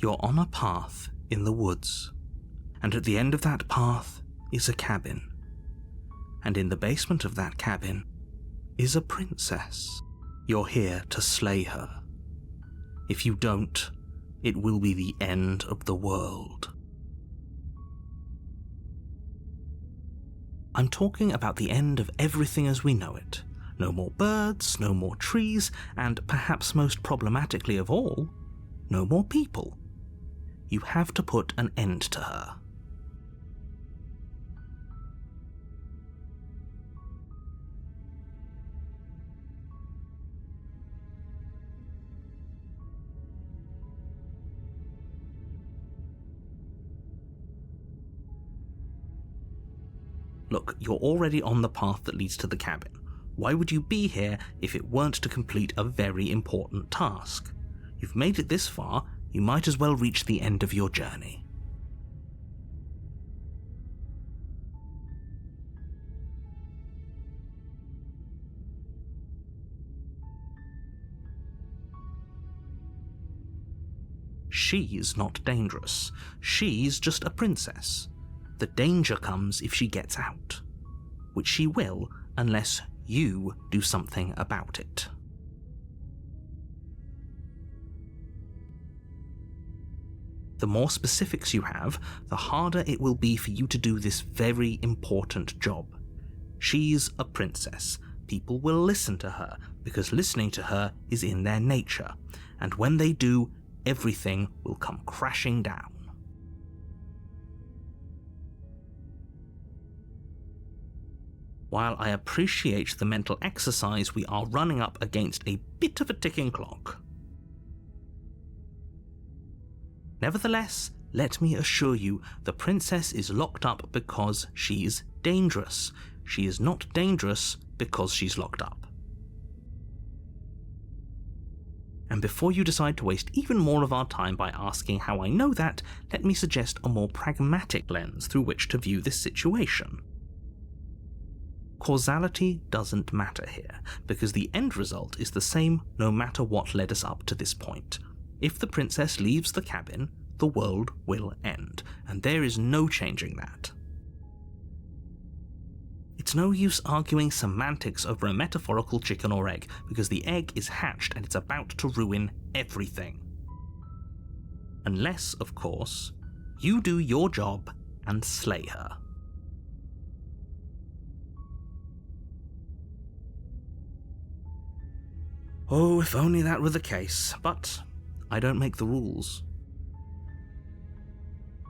You're on a path in the woods, and at the end of that path is a cabin. And in the basement of that cabin is a princess. You're here to slay her. If you don't, it will be the end of the world. I'm talking about the end of everything as we know it. No more birds, no more trees, and perhaps most problematically of all, no more people. You have to put an end to her. Look, you're already on the path that leads to the cabin. Why would you be here if it weren't to complete a very important task? You've made it this far, you might as well reach the end of your journey. She's not dangerous. She's just a princess. The danger comes if she gets out, which she will unless you do something about it. The more specifics you have, the harder it will be for you to do this very important job. She's a princess. People will listen to her because listening to her is in their nature, and when they do, everything will come crashing down. While I appreciate the mental exercise, we are running up against a bit of a ticking clock. Nevertheless, let me assure you, the princess is locked up because she's dangerous. She is not dangerous because she's locked up. And before you decide to waste even more of our time by asking how I know that, let me suggest a more pragmatic lens through which to view this situation. Causality doesn't matter here, because the end result is the same no matter what led us up to this point. If the princess leaves the cabin, the world will end, and there is no changing that. It's no use arguing semantics over a metaphorical chicken or egg, because the egg is hatched and it's about to ruin everything. Unless, of course, you do your job and slay her. Oh, if only that were the case, but I don't make the rules.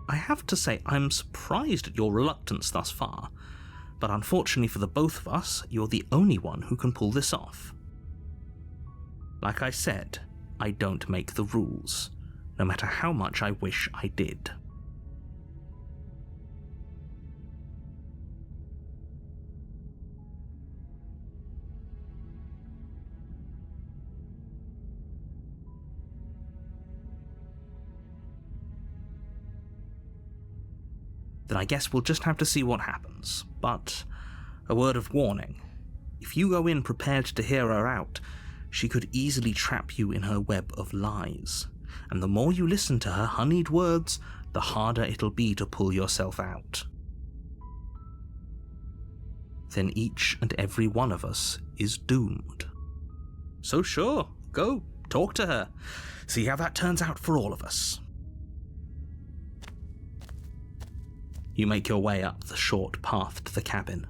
I have to say, I'm surprised at your reluctance thus far, but unfortunately for the both of us, you're the only one who can pull this off. Like I said, I don't make the rules, no matter how much I wish I did. Then I guess we'll just have to see what happens. But a word of warning. If you go in prepared to hear her out, she could easily trap you in her web of lies. And the more you listen to her honeyed words, the harder it'll be to pull yourself out. Then each and every one of us is doomed. So sure, go, talk to her. See how that turns out for all of us. You make your way up the short path to the cabin.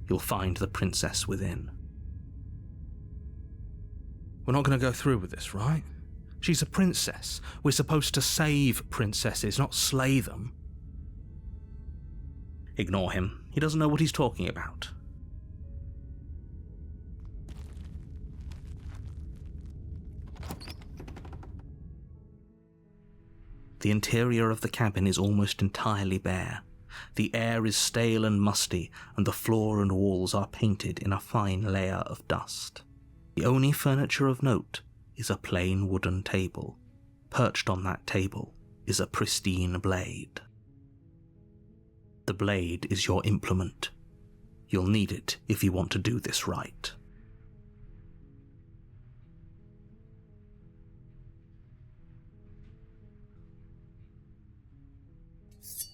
You'll find the princess within. We're not going to go through with this, right? She's a princess. We're supposed to save princesses, not slay them. Ignore him. He doesn't know what he's talking about. The interior of the cabin is almost entirely bare. The air is stale and musty, and the floor and walls are painted in a fine layer of dust. The only furniture of note is a plain wooden table. Perched on that table is a pristine blade. The blade is your implement. You'll need it if you want to do this right.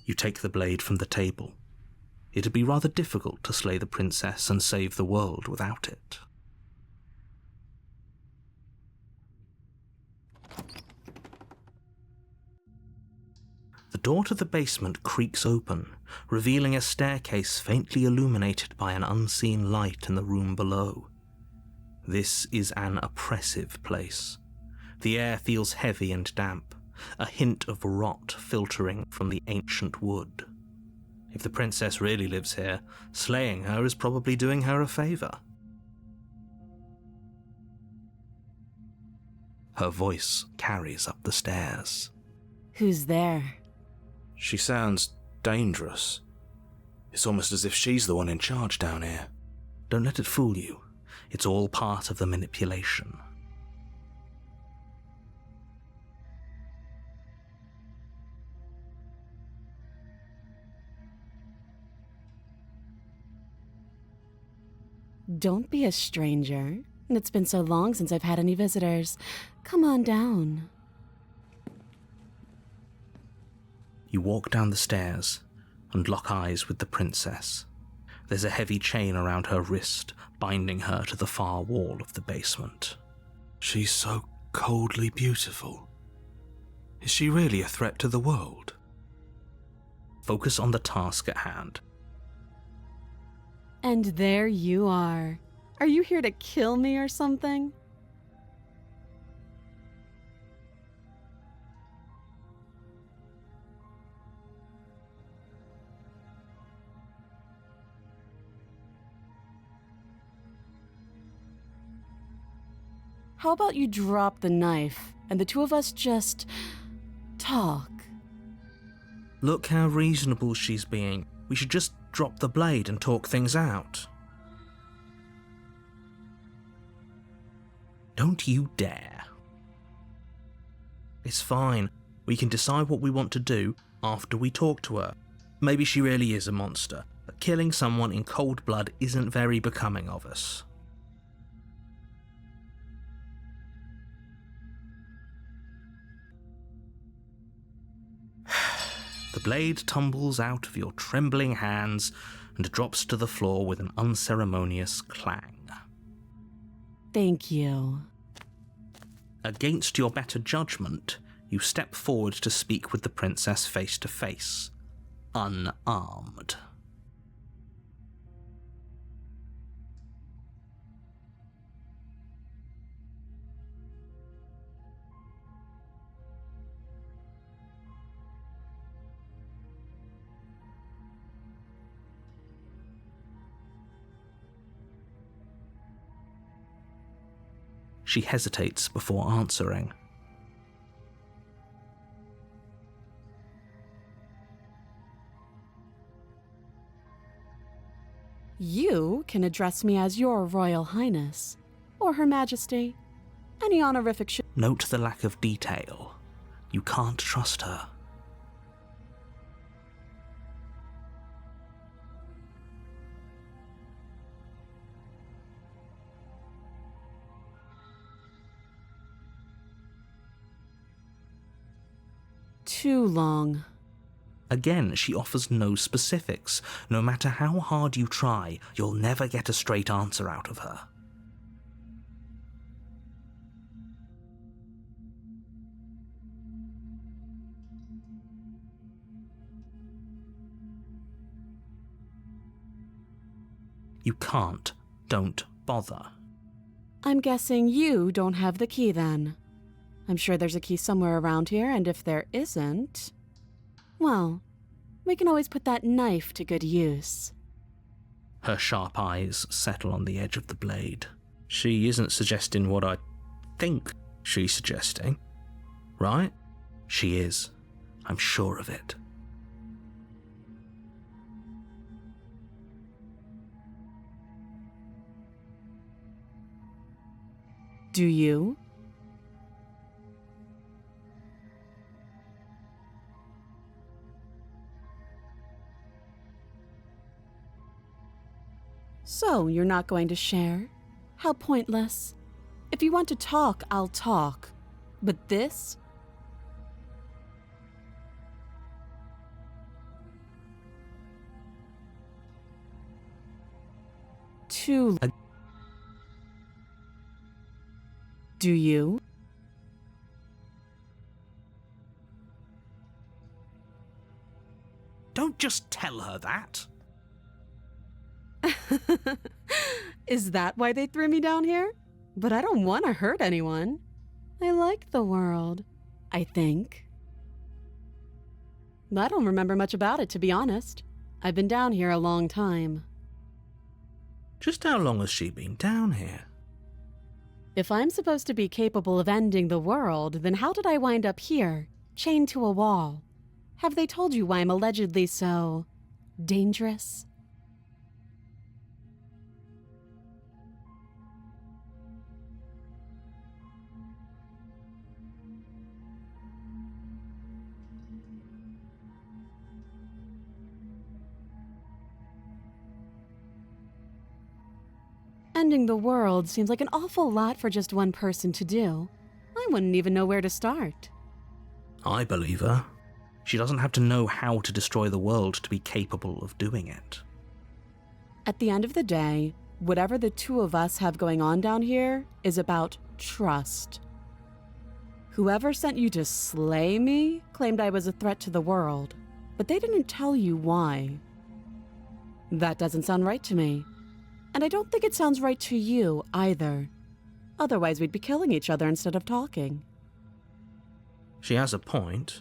You take the blade from the table. It'd be rather difficult to slay the princess and save the world without it. The door to the basement creaks open, revealing a staircase faintly illuminated by an unseen light in the room below. This is an oppressive place. The air feels heavy and damp, a hint of rot filtering from the ancient wood. If the princess really lives here, slaying her is probably doing her a favour. Her voice carries up the stairs. Who's there? She sounds dangerous. It's almost as if she's the one in charge down here. Don't let it fool you. It's all part of the manipulation. Don't be a stranger. It's been so long since I've had any visitors. Come on down. You walk down the stairs and lock eyes with the princess. There's a heavy chain around her wrist, binding her to the far wall of the basement. She's so coldly beautiful. Is she really a threat to the world? Focus on the task at hand. And there you are. Are you here to kill me or something? How about you drop the knife and the two of us just talk? Look how reasonable she's being. We should just drop the blade and talk things out. Don't you dare. It's fine. We can decide what we want to do after we talk to her. Maybe she really is a monster, but killing someone in cold blood isn't very becoming of us. The blade tumbles out of your trembling hands and drops to the floor with an unceremonious clang. Thank you. Against your better judgment, you step forward to speak with the princess face to face, unarmed. She hesitates before answering. You can address me as Your Royal Highness, or Her Majesty. Any honorific should... Note the lack of detail. You can't trust her. Too long. Again, she offers no specifics. No matter how hard you try, you'll never get a straight answer out of her. You can't. Don't bother. I'm guessing you don't have the key then. I'm sure there's a key somewhere around here, and if there isn't, well, we can always put that knife to good use. Her sharp eyes settle on the edge of the blade. She isn't suggesting what I think she's suggesting, right? She is. I'm sure of it. Do you? So, you're not going to share? How pointless. If you want to talk, I'll talk. But this? too. Do you? Don't just tell her that. Is that why they threw me down here? But I don't want to hurt anyone. I like the world, I think. I don't remember much about it, to be honest. I've been down here a long time. Just how long has she been down here? If I'm supposed to be capable of ending the world, then how did I wind up here, chained to a wall? Have they told you why I'm allegedly so dangerous? Ending the world seems like an awful lot for just one person to do. I wouldn't even know where to start. I believe her. She doesn't have to know how to destroy the world to be capable of doing it. At the end of the day, whatever the two of us have going on down here is about trust. Whoever sent you to slay me claimed I was a threat to the world, but they didn't tell you why. That doesn't sound right to me. And I don't think it sounds right to you, either. Otherwise, we'd be killing each other instead of talking. She has a point.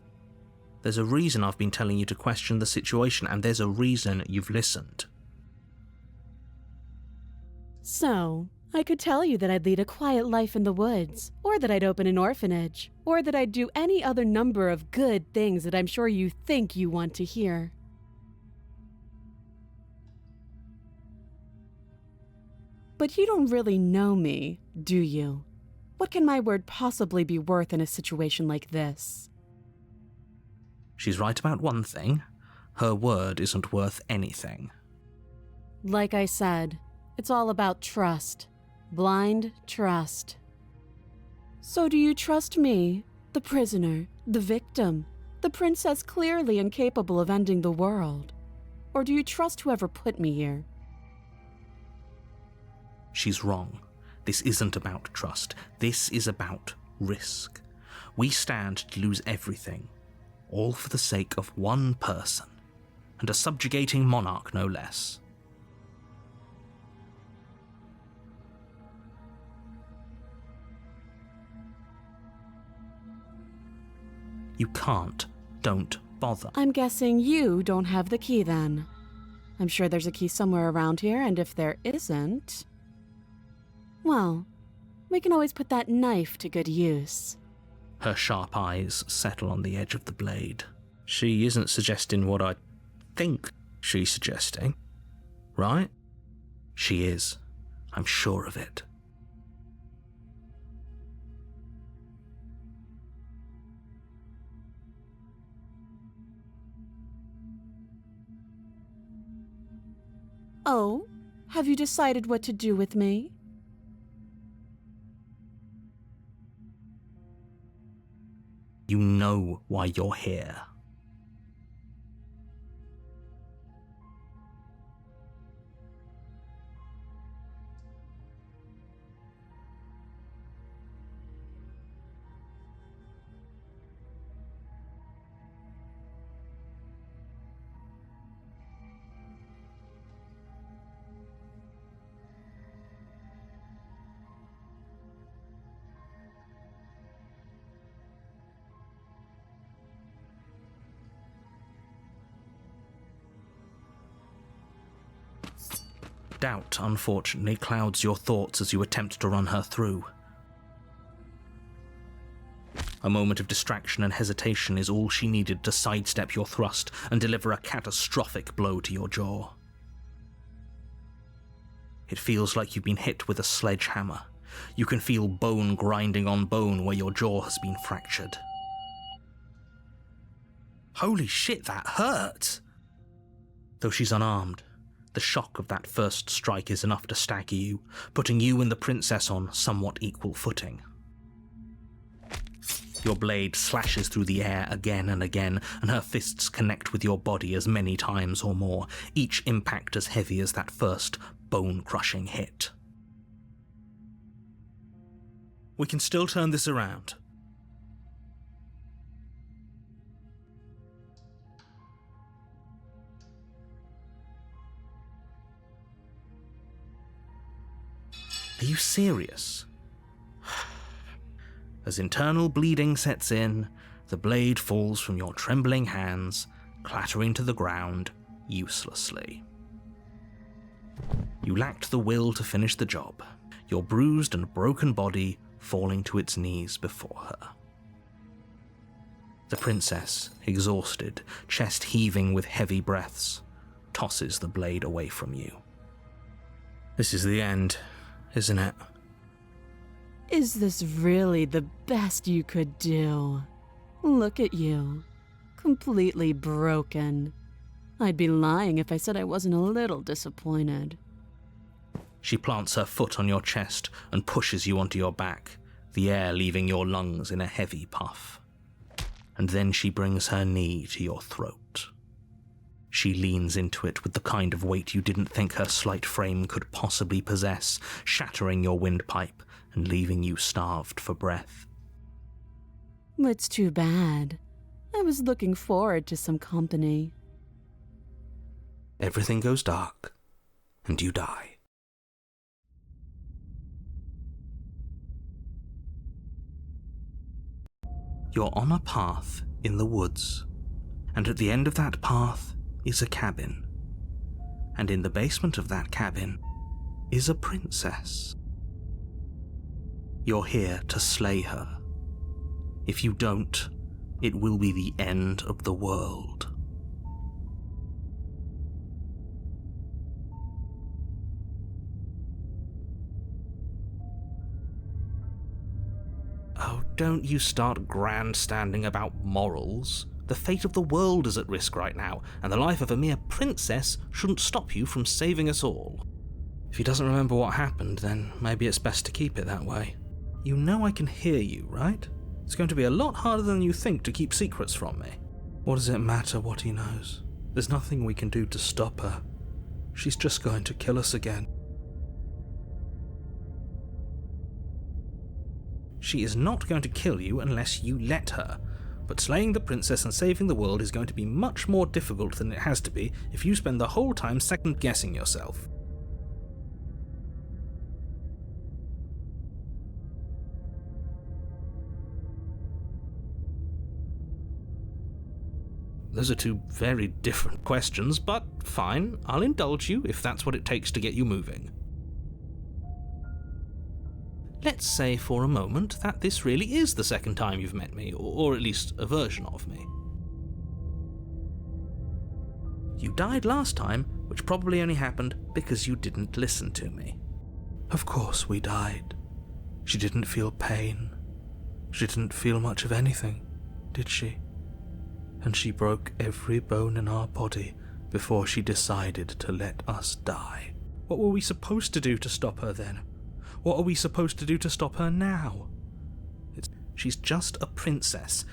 There's a reason I've been telling you to question the situation, and there's a reason you've listened. So, I could tell you that I'd lead a quiet life in the woods, or that I'd open an orphanage, or that I'd do any other number of good things that I'm sure you think you want to hear. But you don't really know me, do you? What can my word possibly be worth in a situation like this? She's right about one thing. Her word isn't worth anything. Like I said, it's all about trust. Blind trust. So do you trust me, the prisoner, the victim, the princess clearly incapable of ending the world? Or do you trust whoever put me here? She's wrong. This isn't about trust. This is about risk. We stand to lose everything, all for the sake of one person, and a subjugating monarch no less. You can't. Don't bother. I'm guessing you don't have the key then. I'm sure there's a key somewhere around here, and if there isn't... well, we can always put that knife to good use. Her sharp eyes settle on the edge of the blade. She isn't suggesting what I think she's suggesting, right? She is. I'm sure of it. Oh, have you decided what to do with me? You know why you're here. Doubt, unfortunately, clouds your thoughts as you attempt to run her through. A moment of distraction and hesitation is all she needed to sidestep your thrust and deliver a catastrophic blow to your jaw. It feels like you've been hit with a sledgehammer. You can feel bone grinding on bone where your jaw has been fractured. Holy shit, that hurt! Though she's unarmed, the shock of that first strike is enough to stagger you, putting you and the princess on somewhat equal footing. Your blade slashes through the air again and again, and her fists connect with your body as many times or more, each impact as heavy as that first, bone-crushing hit. We can still turn this around. Are you serious? As internal bleeding sets in, the blade falls from your trembling hands, clattering to the ground uselessly. You lacked the will to finish the job, your bruised and broken body falling to its knees before her. The princess, exhausted, chest heaving with heavy breaths, tosses the blade away from you. This is the end, isn't it? Is this really the best you could do? Look at you. Completely broken. I'd be lying if I said I wasn't a little disappointed. She plants her foot on your chest and pushes you onto your back, the air leaving your lungs in a heavy puff. And then she brings her knee to your throat. She leans into it with the kind of weight you didn't think her slight frame could possibly possess, shattering your windpipe and leaving you starved for breath. It's too bad. I was looking forward to some company. Everything goes dark, and you die. You're on a path in the woods, and at the end of that path is a cabin. And in the basement of that cabin is a princess. You're here to slay her. If you don't, it will be the end of the world. Oh, don't you start grandstanding about morals. The fate of the world is at risk right now, and the life of a mere princess shouldn't stop you from saving us all. If he doesn't remember what happened, then maybe it's best to keep it that way. You know I can hear you, right? It's going to be a lot harder than you think to keep secrets from me. What does it matter what he knows? There's nothing we can do to stop her. She's just going to kill us again. She is not going to kill you unless you let her, but slaying the princess and saving the world is going to be much more difficult than it has to be if you spend the whole time second-guessing yourself. Those are two very different questions, but fine, I'll indulge you if that's what it takes to get you moving. Let's say for a moment that this really is the second time you've met me, or at least a version of me. You died last time, which probably only happened because you didn't listen to me. Of course we died. She didn't feel pain. She didn't feel much of anything, did she? And she broke every bone in our body before she decided to let us die. What were we supposed to do to stop her then? What are we supposed to do to stop her now? She's just a princess.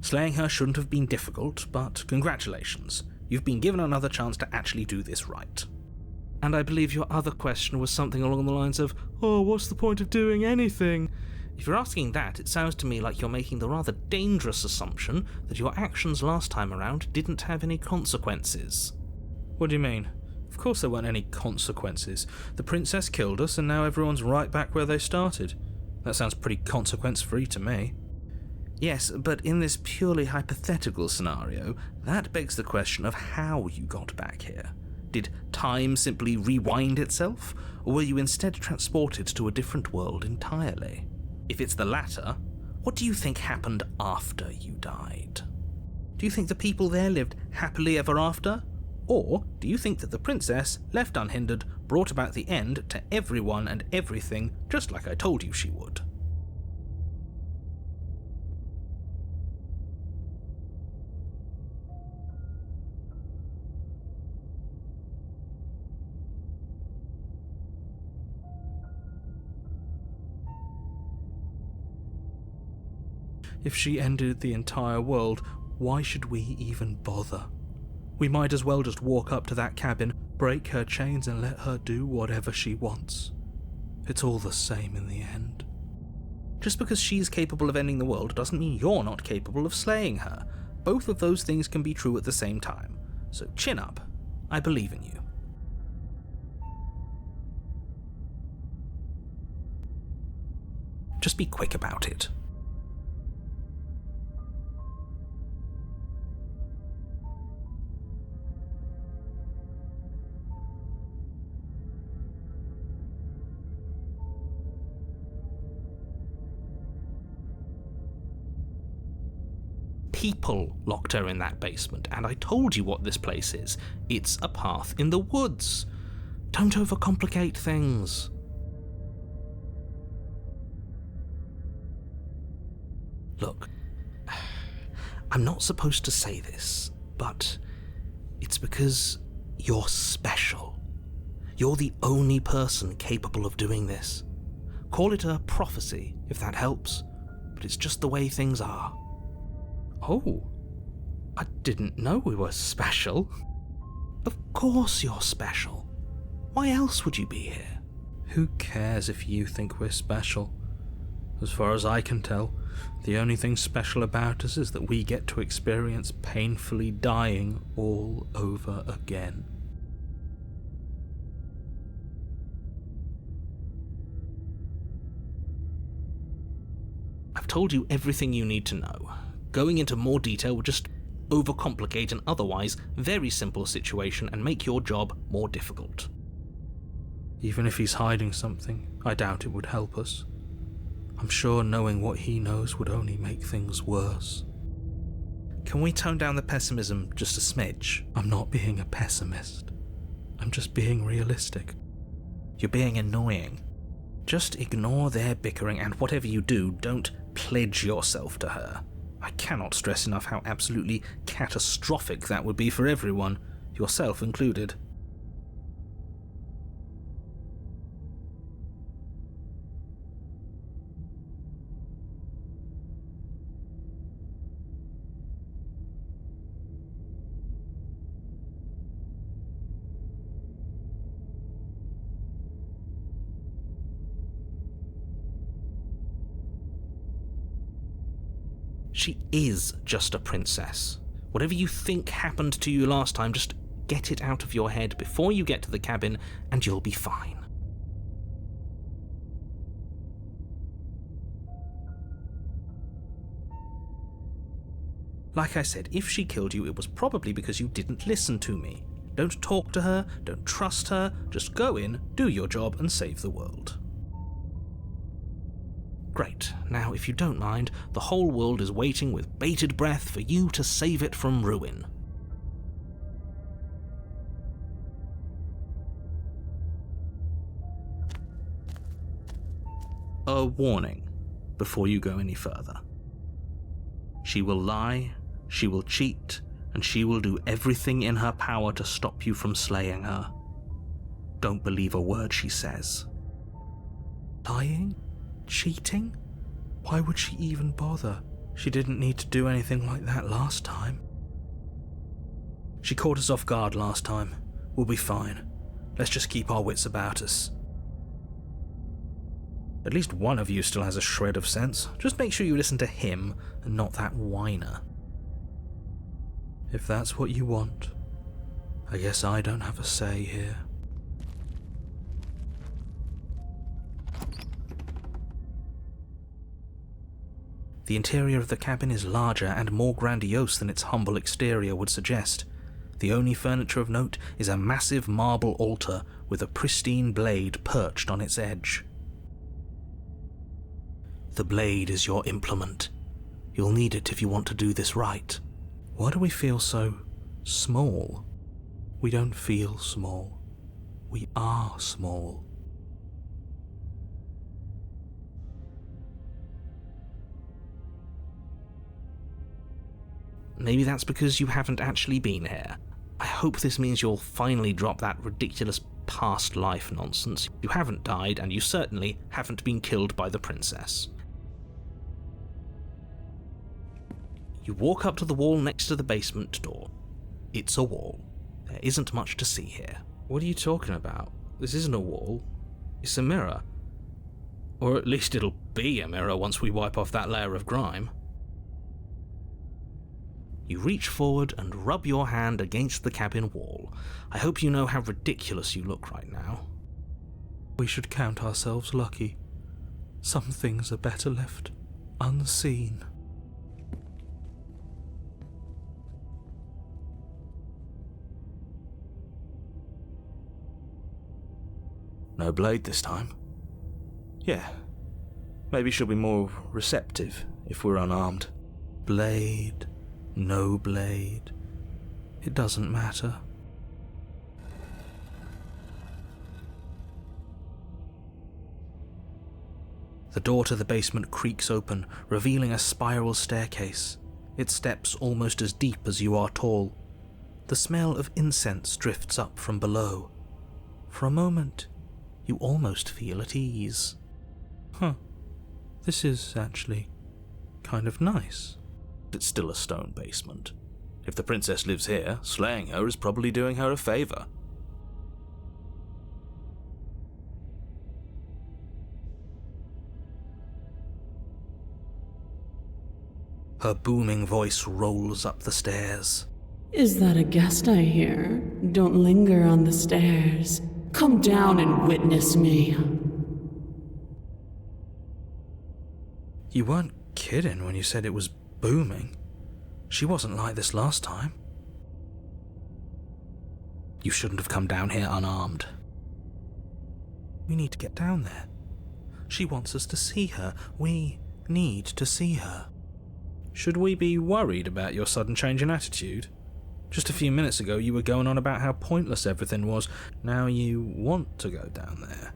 Slaying her shouldn't have been difficult, but congratulations. You've been given another chance to actually do this right. And I believe your other question was something along the lines of, oh, what's the point of doing anything? If you're asking that, it sounds to me like you're making the rather dangerous assumption that your actions last time around didn't have any consequences. What do you mean? Of course there weren't any consequences. The princess killed us and now everyone's right back where they started. That sounds pretty consequence-free to me. Yes, but in this purely hypothetical scenario, that begs the question of how you got back here. Did time simply rewind itself, or were you instead transported to a different world entirely? If it's the latter, what do you think happened after you died? Do you think the people there lived happily ever after? Or do you think that the princess, left unhindered, brought about the end to everyone and everything just like I told you she would? If she ended the entire world, why should we even bother? We might as well just walk up to that cabin, Break her chains and let her do whatever she wants. It's all the same in the end. Just because she's capable of ending the world doesn't mean you're not capable of slaying her. Both of those things can be true at the same time. So chin up. I believe in you. Just be quick about it. People locked her in that basement, and I told you what this place is. It's a path in the woods. Don't overcomplicate things. Look, I'm not supposed to say this, but it's because you're special. You're the only person capable of doing this. Call it a prophecy, if that helps, but it's just the way things are. Oh, I didn't know we were special. Of course you're special. Why else would you be here? Who cares if you think we're special? As far as I can tell, the only thing special about us is that we get to experience painfully dying all over again. I've told you everything you need to know. Going into more detail would just overcomplicate an otherwise very simple situation and make your job more difficult. Even if he's hiding something, I doubt it would help us. I'm sure knowing what he knows would only make things worse. Can we tone down the pessimism just a smidge? I'm not being a pessimist. I'm just being realistic. You're being annoying. Just ignore their bickering, and whatever you do, don't pledge yourself to her. I cannot stress enough how absolutely catastrophic that would be for everyone, yourself included. She is just a princess. Whatever you think happened to you last time, just get it out of your head before you get to the cabin, and you'll be fine. Like I said, if she killed you, it was probably because you didn't listen to me. Don't talk to her, don't trust her, just go in, do your job, and save the world. Great. Now, if you don't mind, the whole world is waiting with bated breath for you to save it from ruin. A warning before you go any further. She will lie, she will cheat, and she will do everything in her power to stop you from slaying her. Don't believe a word she says. Lying? Cheating? Why would she even bother? She didn't need to do anything like that last time. She caught us off guard last time. We'll be fine. Let's just keep our wits about us. At least one of you still has a shred of sense. Just make sure you listen to him and not that whiner. If that's what you want, I guess I don't have a say here. The interior of the cabin is larger and more grandiose than its humble exterior would suggest. The only furniture of note is a massive marble altar with a pristine blade perched on its edge. The blade is your implement. You'll need it if you want to do this right. Why do we feel so small? We don't feel small. We are small. Maybe that's because you haven't actually been here. I hope this means you'll finally drop that ridiculous past life nonsense. You haven't died, and you certainly haven't been killed by the princess. You walk up to the wall next to the basement door. It's a wall. There isn't much to see here. What are you talking about? This isn't a wall. It's a mirror. Or at least it'll be a mirror once we wipe off that layer of grime. You reach forward and rub your hand against the cabin wall. I hope you know how ridiculous you look right now. We should count ourselves lucky. Some things are better left unseen. No blade this time. Yeah, maybe she'll be more receptive if we're unarmed. Blade, no blade, it doesn't matter. The door to the basement creaks open, revealing a spiral staircase, its steps almost as deep as you are tall. The smell of incense drifts up from below. For a moment, you almost feel at ease. This is actually kind of nice. It's still a stone basement. If the princess lives here, slaying her is probably doing her a favor. Her booming voice rolls up the stairs. Is that a guest I hear? Don't linger on the stairs. Come down and witness me. You weren't kidding when you said it was booming. She wasn't like this last time. You shouldn't have come down here unarmed. We need to get down there. She wants us to see her. We need to see her. Should we be worried about your sudden change in attitude? Just a few minutes ago you were going on about how pointless everything was. Now you want to go down there.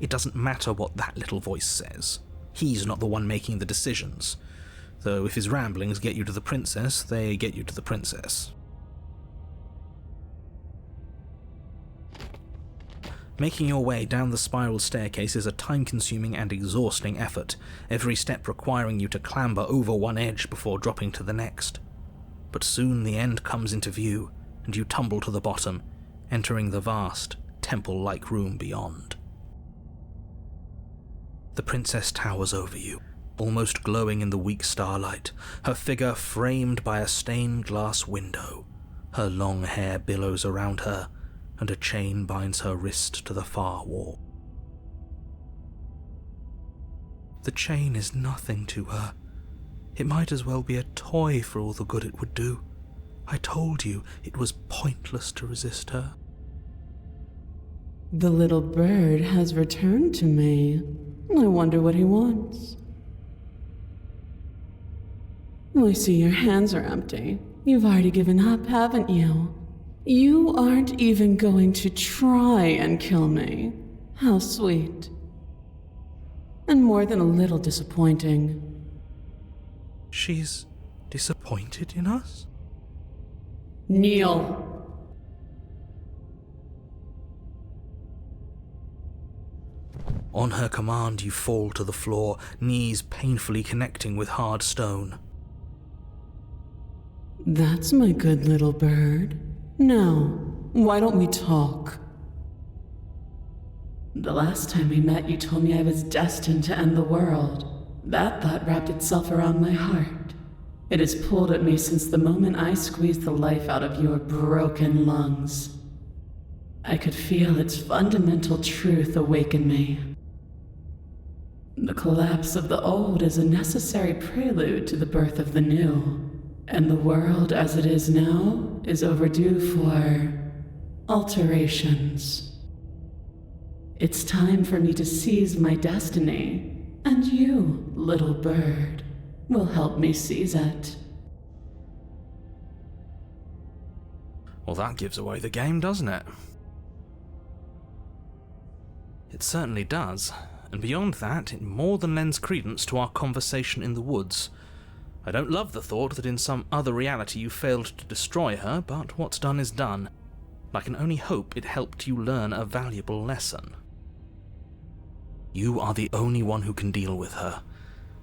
It doesn't matter what that little voice says. He's not the one making the decisions. Though if his ramblings get you to the princess, they get you to the princess. Making your way down the spiral staircase is a time-consuming and exhausting effort, every step requiring you to clamber over one edge before dropping to the next. But soon the end comes into view, and you tumble to the bottom, entering the vast, temple-like room beyond. The princess towers over you, almost glowing in the weak starlight, her figure framed by a stained glass window. Her long hair billows around her, and a chain binds her wrist to the far wall. The chain is nothing to her. It might as well be a toy for all the good it would do. I told you it was pointless to resist her. The little bird has returned to me. I wonder what he wants. I see your hands are empty. You've already given up, haven't you? You aren't even going to try and kill me. How sweet. And more than a little disappointing. She's disappointed in us? Kneel. On her command, you fall to the floor, knees painfully connecting with hard stone. That's my good little bird. Now, why don't we talk? The last time we met, you told me I was destined to end the world. That thought wrapped itself around my heart. It has pulled at me since the moment I squeezed the life out of your broken lungs. I could feel its fundamental truth awaken me. The collapse of the old is a necessary prelude to the birth of the new, and the world as it is now is overdue for alterations. It's time for me to seize my destiny, and you, little bird, will help me seize it. Well, that gives away the game, doesn't it? It certainly does. And beyond that, it more than lends credence to our conversation in the woods. I don't love the thought that in some other reality you failed to destroy her, but what's done is done. I can only hope it helped you learn a valuable lesson. You are the only one who can deal with her,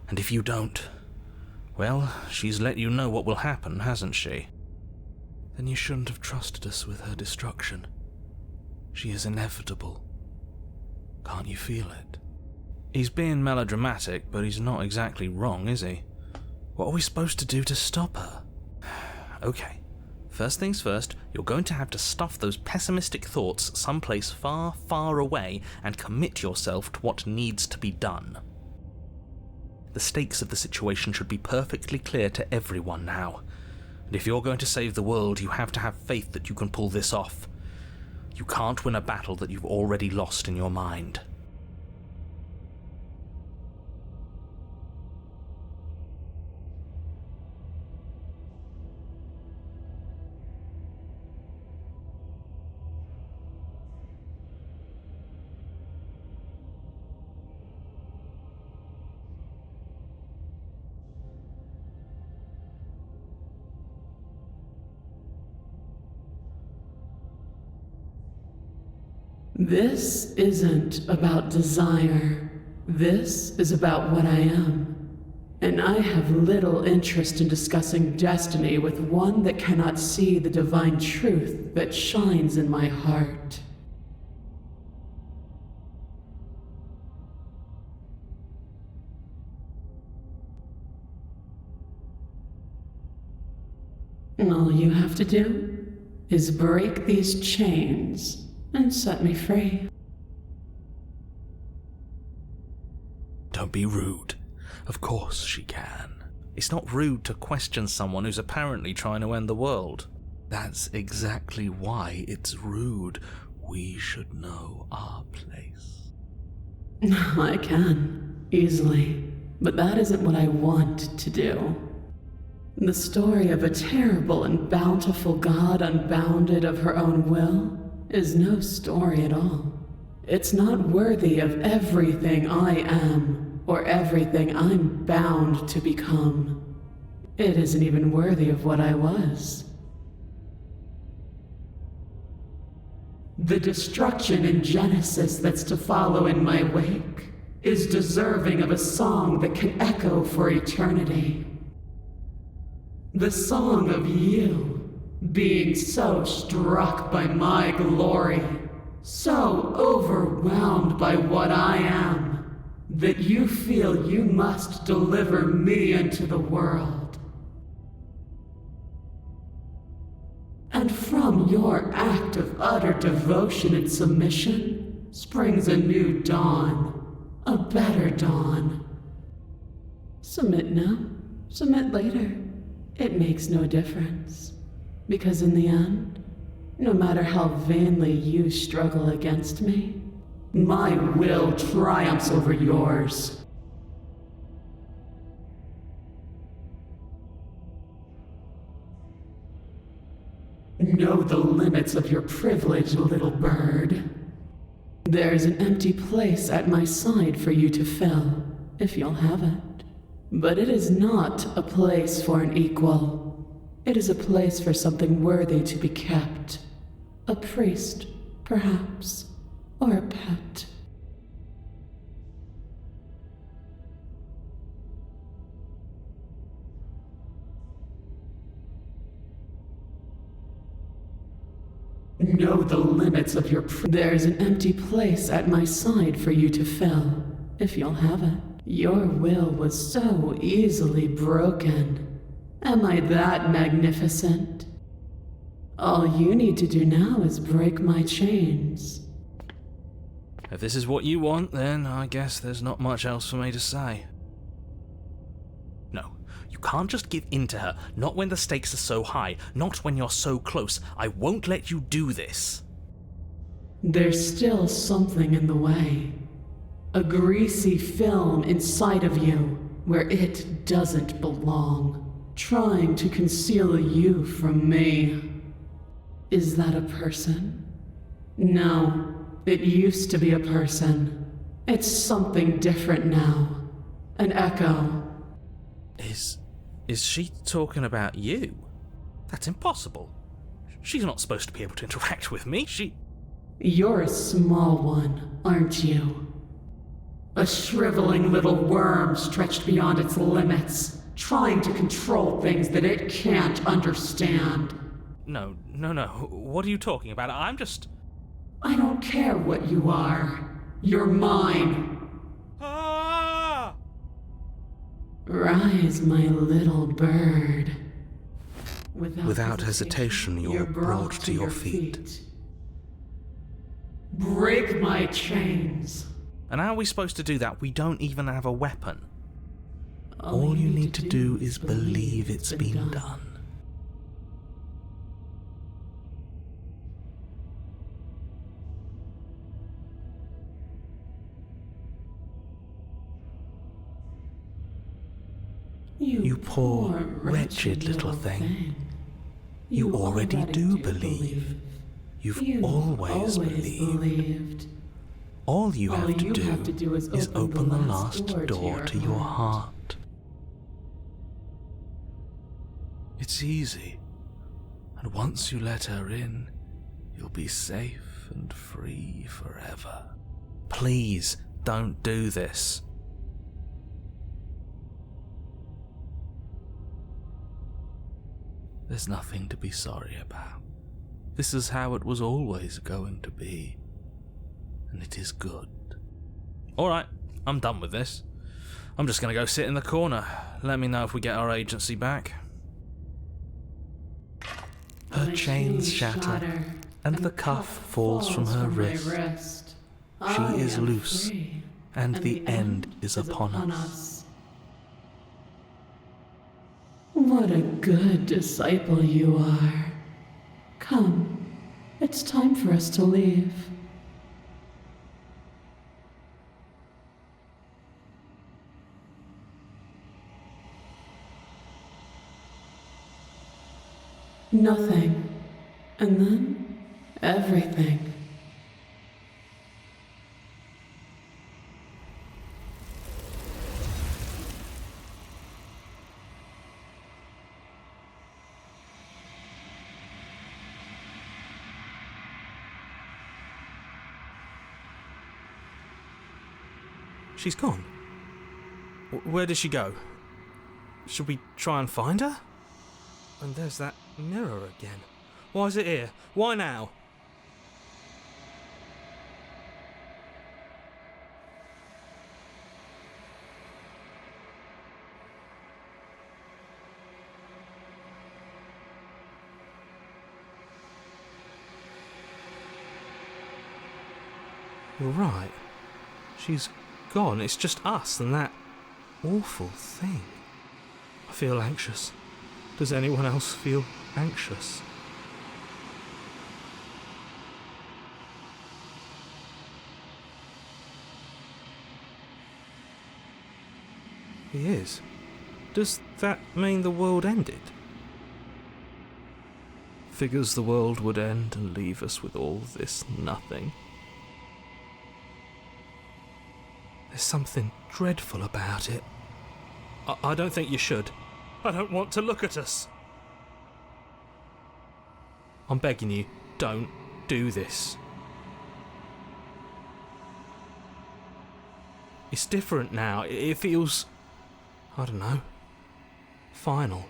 and if you don't, well, she's let you know what will happen, hasn't she? Then you shouldn't have trusted us with her destruction. She is inevitable. Can't you feel it? He's being melodramatic, but he's not exactly wrong, is he? What are we supposed to do to stop her? Okay. First things first, you're going to have to stuff those pessimistic thoughts someplace far, far away and commit yourself to what needs to be done. The stakes of the situation should be perfectly clear to everyone now. And if you're going to save the world, you have to have faith that you can pull this off. You can't win a battle that you've already lost in your mind. This isn't about desire. This is about what I am. And I have little interest in discussing destiny with one that cannot see the divine truth that shines in my heart. All you have to do is break these chains and set me free. Don't be rude. Of course she can. It's not rude to question someone who's apparently trying to end the world. That's exactly why it's rude. We should know our place. I can, easily. But that isn't what I want to do. The story of a terrible and bountiful God unbounded of her own will is no story at all. It's not worthy of everything I am, or everything I'm bound to become. It isn't even worthy of what I was. The destruction in Genesis that's to follow in my wake is deserving of a song that can echo for eternity. The song of you, being so struck by my glory, so overwhelmed by what I am, that you feel you must deliver me into the world. And from your act of utter devotion and submission springs a new dawn, a better dawn. Submit now, submit later. It makes no difference. Because in the end, no matter how vainly you struggle against me, my will triumphs over yours. Know the limits of your privilege, little bird. There's an empty place at my side for you to fill, if you'll have it. But it is not a place for an equal. It is a place for something worthy to be kept. A priest, perhaps, or a pet. Know the limits of your There's an empty place at my side for you to fill, if you'll have it. Your will was so easily broken. Am I that magnificent? All you need to do now is break my chains. If this is what you want, then I guess there's not much else for me to say. No, you can't just give in to her, not when the stakes are so high, not when you're so close. I won't let you do this. There's still something in the way. A greasy film inside of you where it doesn't belong. Trying to conceal you from me. Is that a person? No, it used to be a person. It's something different now. An echo. Is she talking about you? That's impossible. She's not supposed to be able to interact with me. You're a small one, aren't you? A shriveling little worm stretched beyond its limits. Trying to control things that it can't understand. No. What are you talking about? I'm just... I don't care what you are. You're mine. Ah! Rise, my little bird. Without hesitation, you're brought to your feet. Break my chains. And how are we supposed to do that? We don't even have a weapon. All you need to do is believe it's been done. You poor, wretched little thing. You already do believe. You've always believed. All you have to do is open the last door to your heart. It's easy. And once you let her in, you'll be safe and free forever. Please, don't do this. There's nothing to be sorry about. This is how it was always going to be. And it is good. Alright, I'm done with this. I'm just going to go sit in the corner. Let me know if we get our agency back. Her chains shatter, and the cuff falls from her wrist. She is loose, and the end is upon us. What a good disciple you are. Come, it's time for us to leave. Nothing, and then everything. She's gone. Where did she go? Should we try and find her? And there's that mirror again. Why is it here? Why now? You're right. She's gone. It's just us and that awful thing. I feel anxious. Does anyone else feel anxious? He is. Does that mean the world ended? Figures the world would end and leave us with all this nothing. There's something dreadful about it. I don't think you should. I don't want to look at us. I'm begging you, don't do this. It's different now. It feels, I don't know, final.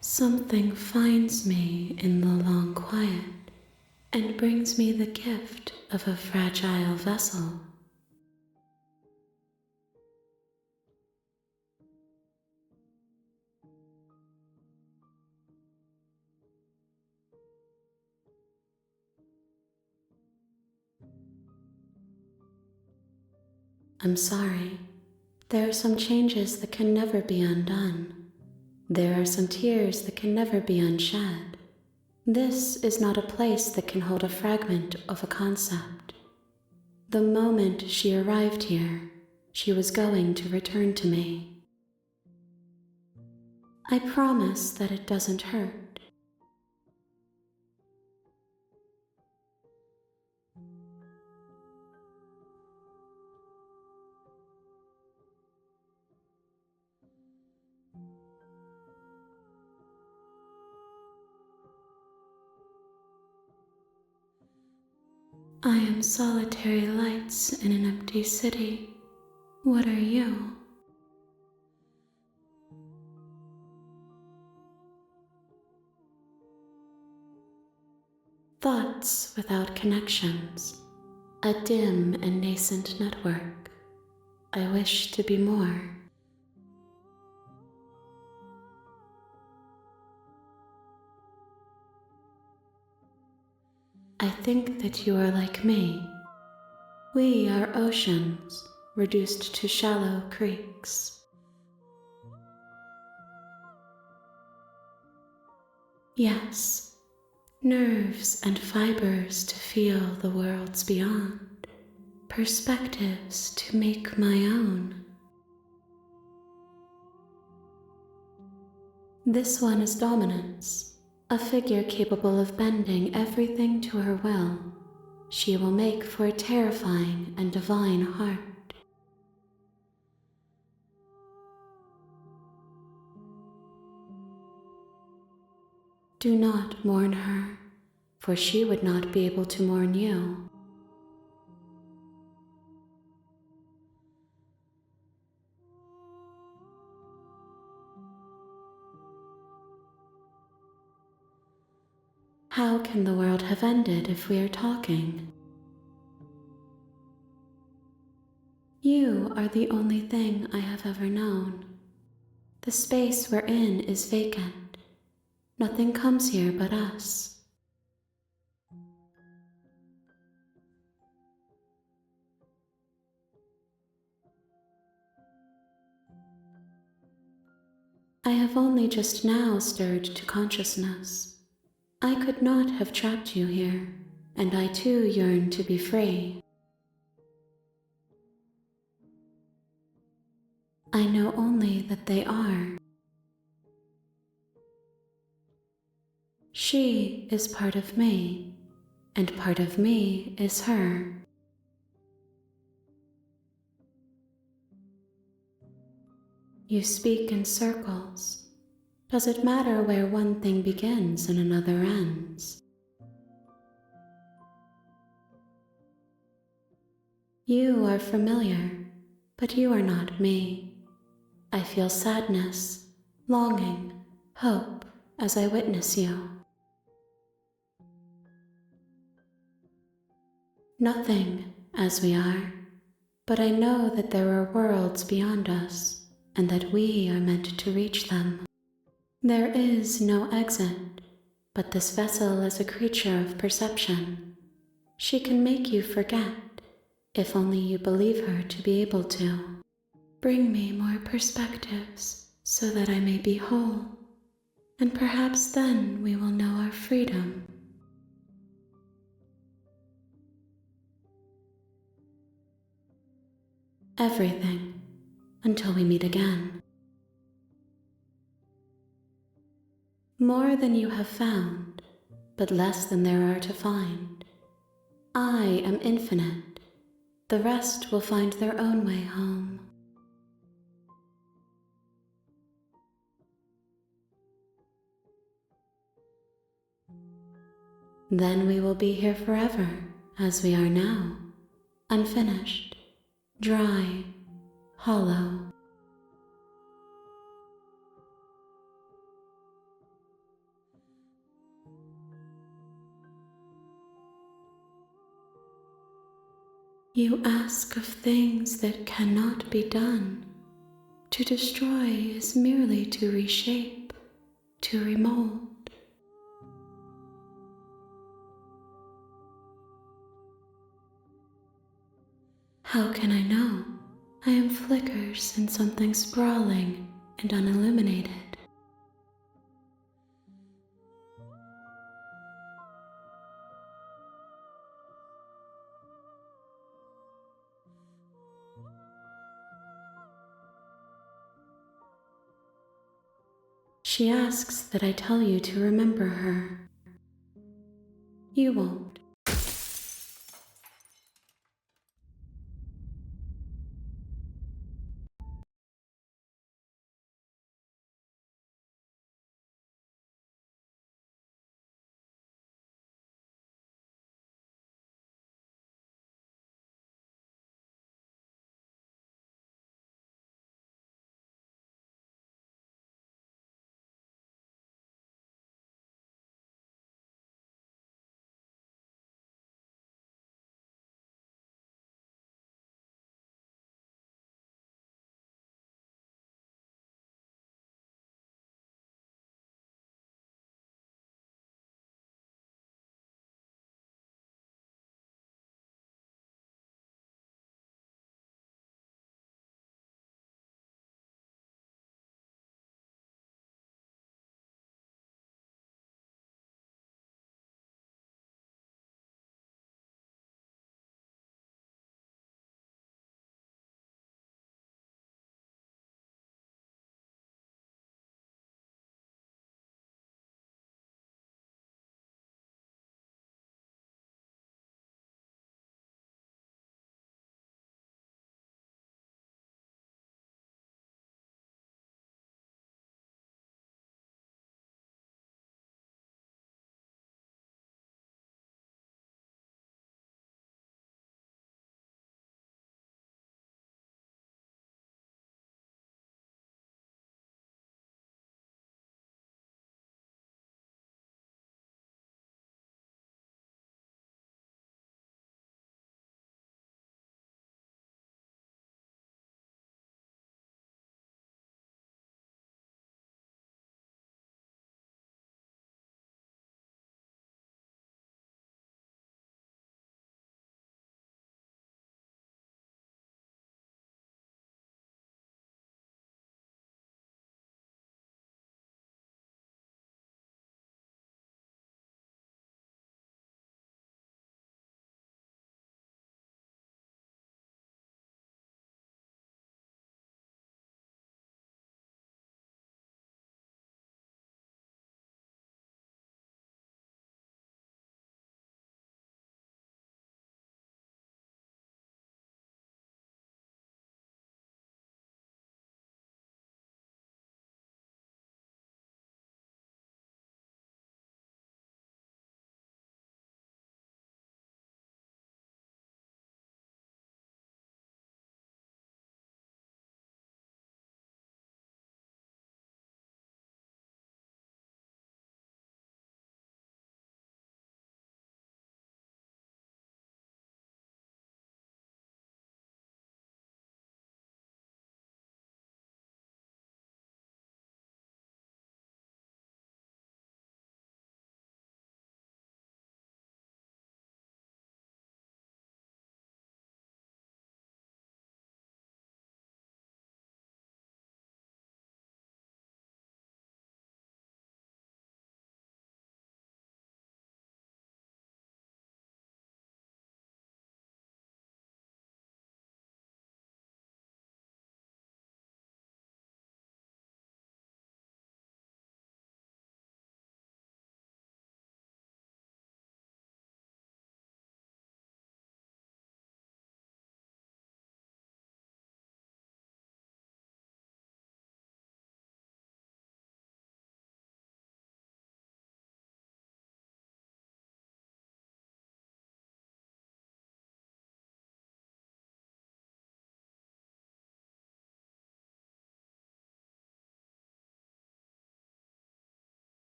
Something finds me in the long quiet and brings me the gift of a fragile vessel. I'm sorry. There are some changes that can never be undone. There are some tears that can never be unshed. This is not a place that can hold a fragment of a concept. The moment she arrived here, she was going to return to me. I promise that it doesn't hurt. I am solitary lights in an empty city. What are you? Thoughts without connections, a dim and nascent network. I wish to be more. I think that you are like me. We are oceans, reduced to shallow creeks. Yes, nerves and fibers to feel the worlds beyond, perspectives to make my own. This one is dominance, a figure capable of bending everything to her will. She will make for a terrifying and divine heart. Do not mourn her, for she would not be able to mourn you. How can the world have ended if we are talking? You are the only thing I have ever known. The space we're in is vacant. Nothing comes here but us. I have only just now stirred to consciousness. I could not have trapped you here, and I too yearn to be free. I know only that they are. She is part of me, and part of me is her. You speak in circles. Does it matter where one thing begins and another ends? You are familiar, but you are not me. I feel sadness, longing, hope as I witness you. Nothing, as we are, but I know that there are worlds beyond us, and that we are meant to reach them. There is no exit, but this vessel is a creature of perception. She can make you forget, if only you believe her to be able to. Bring me more perspectives, so that I may be whole, and perhaps then we will know our freedom. Everything, until we meet again. More than you have found, but less than there are to find. I am infinite. The rest will find their own way home. Then we will be here forever, as we are now, unfinished, dry, hollow. You ask of things that cannot be done. To destroy is merely to reshape, to remold. How can I know? I am flickers in something sprawling and unilluminated. She asks that I tell you to remember her. You won't.